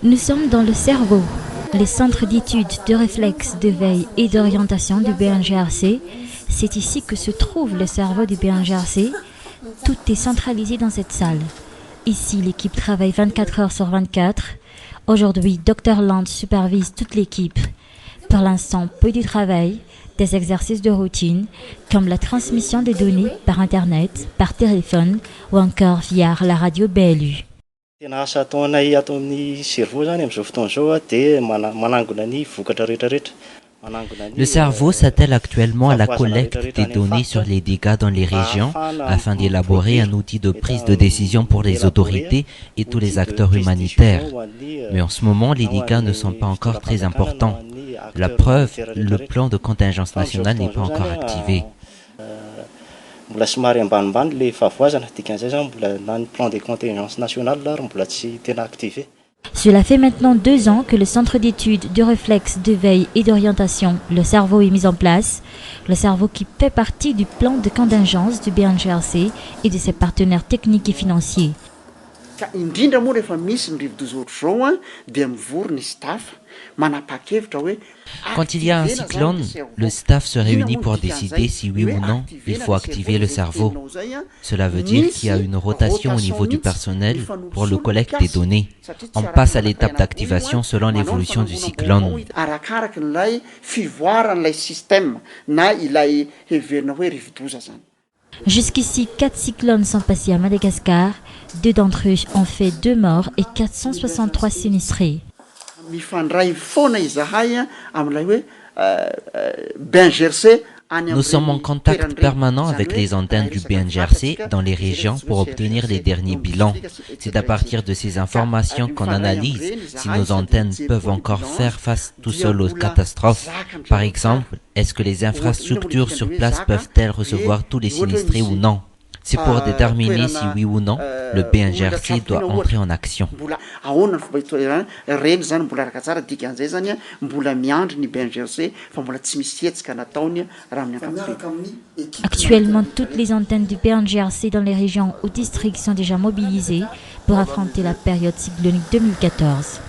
Nous sommes dans le cerveau, les centres d'études, de réflexe, de veille et d'orientation du BNGRC. C'est ici que se trouve le cerveau du BNGRC. Tout est centralisé dans cette salle. Ici, l'équipe travaille 24 heures sur 24. Aujourd'hui, Dr Land supervise toute l'équipe. Pour l'instant, peu de travail, des exercices de routine, comme la transmission des données par Internet, par téléphone ou encore via la radio BLU. Tena asa ataonay ato amin'ny cerveau zany amin'izao fotoana zao dia manangona ny vokatra rehetrarehetra. Le cerveau s'attelle actuellement à la collecte des données sur les dégâts dans les régions afin d'élaborer un outil de prise de décision pour les autorités et tous les acteurs humanitaires. Mais en ce moment, les dégâts ne sont pas encore très importants. La preuve, le plan de contingence nationale n'est pas encore activé. Mbola somary ambanimbany le favoisana dikan'izay zany mbola na ny plan de contingence nationale ary mbola tsy tena activé. Cela fait maintenant 2 ans que le centre d'études, de réflexe, de veille et d'orientation, le cerveau, est mis en place. Le cerveau qui fait partie du plan de contingence du BNGRC et de ses partenaires techniques et financiers. Indrindra moa rehefa misy ny rivo-dozo ohatr'izao dia mivory ny staff manapa-kevitra hoe quand il y a un cyclone, le staff se réunit pour décider si oui ou non il faut activer le cerveau. Cela veut dire qu'il y a une rotation au niveau du personnel pour le collecte des données. On passe à l'étape d'activation selon l'évolution du cyclone. Arakaraka n'ilay fivoaran'ilay système na ilay heverina hoe rivo-doza zany. Jusqu'ici, 4 cyclones sont passés à Madagascar. 2 d'entre eux ont fait 2 morts et 463 sinistrés. Mifandray foana izahay amin'ilay hoe BNGRC. Nous sommes en contact permanent avec les antennes du BNGRC dans les régions pour obtenir les derniers bilans. C'est à partir de ces informations qu'on analyse si nos antennes peuvent encore faire face tout seules aux catastrophes. Par exemple, est-ce que les infrastructures sur place peuvent-elles recevoir tous les sinistrés ou non? C'est pour déterminer si oui ou non le BNGRC doit entrer en action. Actuellement, toutes les antennes du BNGRC dans les régions ou districts sont déjà mobilisées pour affronter la période cyclonique 2014.